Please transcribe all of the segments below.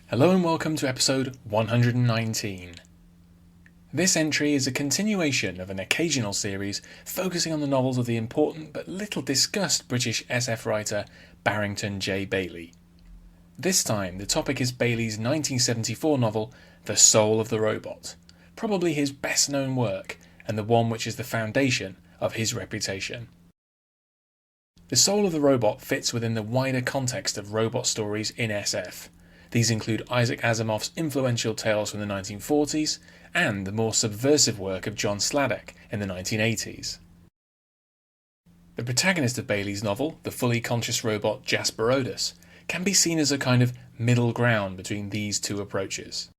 Hello and welcome to episode 119. This entry is a continuation of an occasional series focusing on the novels of the important but little discussed British SF writer Barrington J. Bayley. This time the topic is Bayley's 1974 novel The Soul of the Robot, probably his best known work and the one which is the foundation of his reputation. The Soul of the Robot fits within the wider context of robot stories in SF. These include Isaac Asimov's influential tales from the 1940s and the more subversive work of John Sladek in the 1980s. The protagonist of Bayley's novel, the fully conscious robot Jasperodus, can be seen as a kind of middle ground between these two approaches.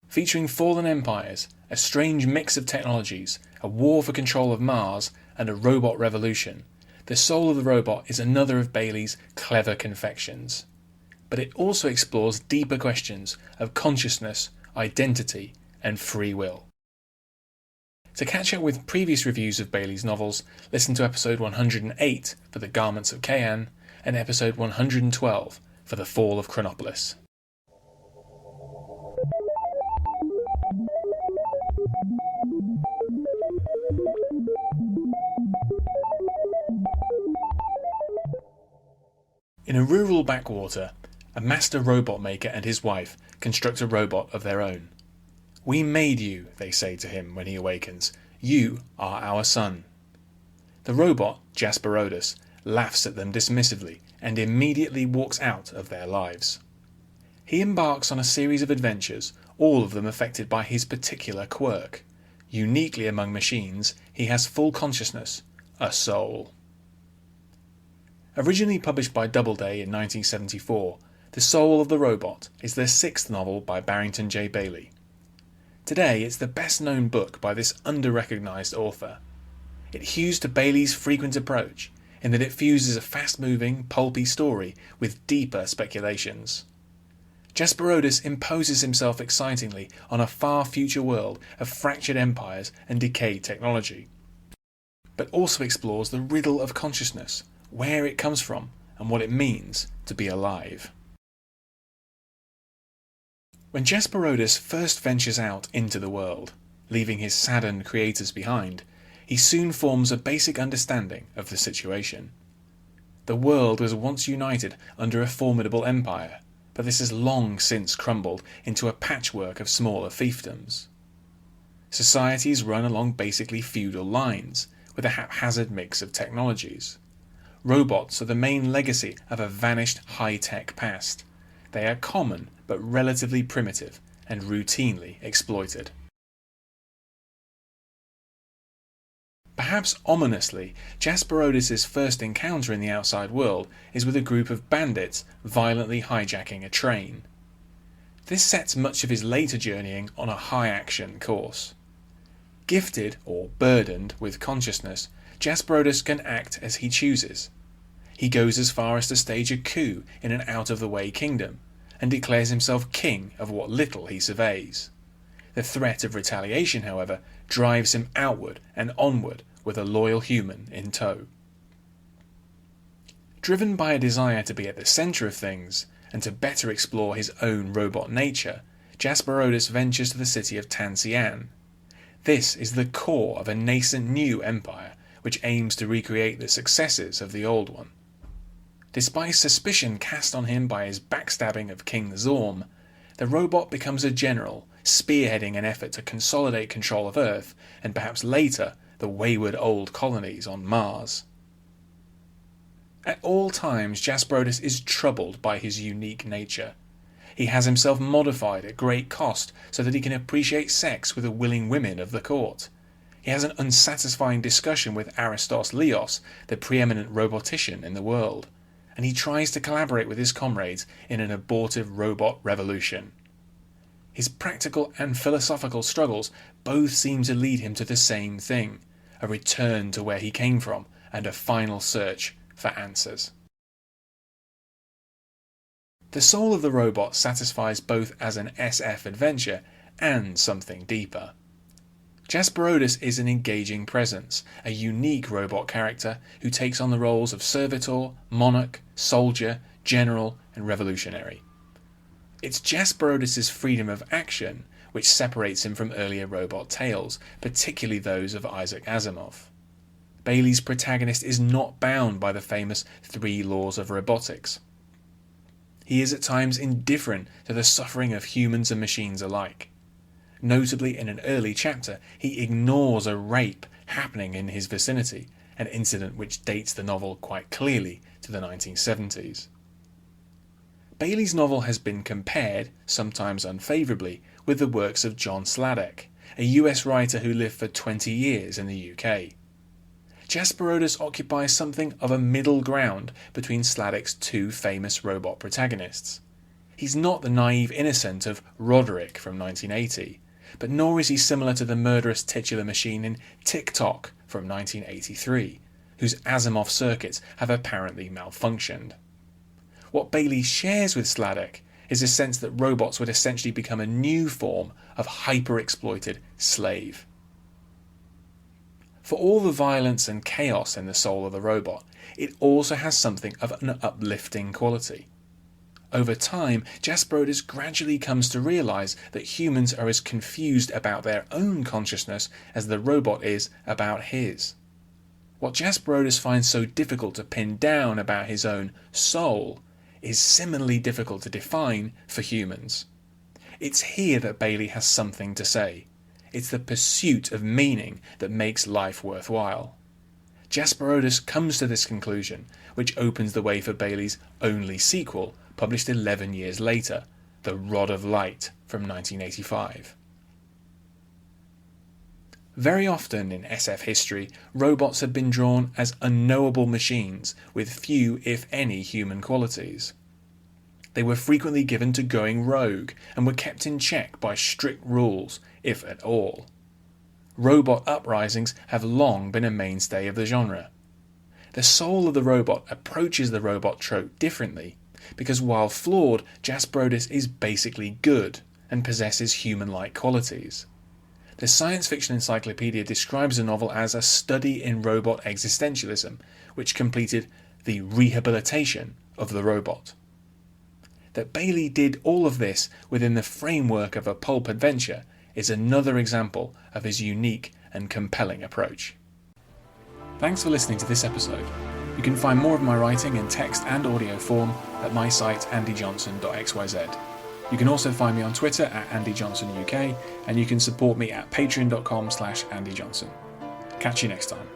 Featuring fallen empires, a strange mix of technologies, a war for control of Mars, and a robot revolution, The Soul of the Robot is another of Bayley's clever confections. But it also explores deeper questions of consciousness, identity, and free will. To catch up with previous reviews of Bayley's novels, listen to episode 108 for The Garments of Kayan and episode 112 for The Fall of Chronopolis. In a rural backwater, a master robot maker and his wife construct a robot of their own. "We made you," they say to him when he awakens. "You are our son." The robot, Jasperodus, laughs at them dismissively and immediately walks out of their lives. He embarks on a series of adventures, all of them affected by his particular quirk. Uniquely among machines, he has full consciousness, a soul. Originally published by Doubleday in 1974, The Soul of the Robot is the sixth novel by Barrington J. Bayley. Today it's the best known book by this under-recognised author. It hews to Bayley's frequent approach in that it fuses a fast-moving, pulpy story with deeper speculations. Jasperodus imposes himself excitingly on a far future world of fractured empires and decayed technology, but also explores the riddle of consciousness, where it comes from, and what it means to be alive. When Jasperodus first ventures out into the world, leaving his saddened creators behind, he soon forms a basic understanding of the situation. The world was once united under a formidable empire, but this has long since crumbled into a patchwork of smaller fiefdoms. Societies run along basically feudal lines, with a haphazard mix of technologies. Robots are the main legacy of a vanished high-tech past. They are common but relatively primitive and routinely exploited. Perhaps ominously, Jasperodus' first encounter in the outside world is with a group of bandits violently hijacking a train. This sets much of his later journeying on a high-action course. Gifted, or burdened, with consciousness, Jasperodus can act as he chooses. He goes as far as to stage a coup in an out-of-the-way kingdom, and declares himself king of what little he surveys. The threat of retaliation, however, drives him outward and onward with a loyal human in tow. Driven by a desire to be at the centre of things, and to better explore his own robot nature, Jasperodus ventures to the city of Tansian. This is the core of a nascent new empire, which aims to recreate the successes of the old one. Despite suspicion cast on him by his backstabbing of King Zorm, the robot becomes a general, spearheading an effort to consolidate control of Earth, and perhaps later the wayward old colonies on Mars. At all times, Jasperodus is troubled by his unique nature. He has himself modified at great cost so that he can appreciate sex with the willing women of the court. He has an unsatisfying discussion with Aristos Leos, the preeminent robotician in the world, and he tries to collaborate with his comrades in an abortive robot revolution. His practical and philosophical struggles both seem to lead him to the same thing, a return to where he came from and a final search for answers. The Soul of the Robot satisfies both as an SF adventure and something deeper. Jasperodus is an engaging presence, a unique robot character who takes on the roles of servitor, monarch, soldier, general, and revolutionary. It's Jasperodus' freedom of action which separates him from earlier robot tales, particularly those of Isaac Asimov. Bayley's protagonist is not bound by the famous 3 laws of robotics. He is at times indifferent to the suffering of humans and machines alike. Notably, in an early chapter, he ignores a rape happening in his vicinity, an incident which dates the novel quite clearly to the 1970s. Bayley's novel has been compared, sometimes unfavourably, with the works of John Sladek, a US writer who lived for 20 years in the UK. Jasperodus occupies something of a middle ground between Sladek's 2 famous robot protagonists. He's not the naive innocent of Roderick from 1980, but nor is he similar to the murderous titular machine in Tick-Tock from 1983, whose Asimov circuits have apparently malfunctioned. What Bayley shares with Sladek is a sense that robots would essentially become a new form of hyper-exploited slave. For all the violence and chaos in the soul of the robot, it also has something of an uplifting quality. Over time, Jasperodus gradually comes to realise that humans are as confused about their own consciousness as the robot is about his. What Jasperodus finds so difficult to pin down about his own soul is similarly difficult to define for humans. It's here that Bayley has something to say. It's the pursuit of meaning that makes life worthwhile. Jasperodus comes to this conclusion, which opens the way for Bayley's only sequel, published 11 years later, The Rod of Light from 1985. Very often in SF history, robots have been drawn as unknowable machines with few, if any, human qualities. They were frequently given to going rogue and were kept in check by strict rules, if at all. Robot uprisings have long been a mainstay of the genre. The soul of the robot approaches the robot trope differently, because while flawed, Jasperodus is basically good and possesses human-like qualities. The Science Fiction Encyclopedia describes the novel as a study in robot existentialism, which completed the rehabilitation of the robot. That Bayley did all of this within the framework of a pulp adventure is another example of his unique and compelling approach. Thanks for listening to this episode. You can find more of my writing in text and audio form at my site andyjohnson.xyz. You can also find me on Twitter at AndyJohnsonUK, and you can support me at patreon.com/AndyJohnson. Catch you next time.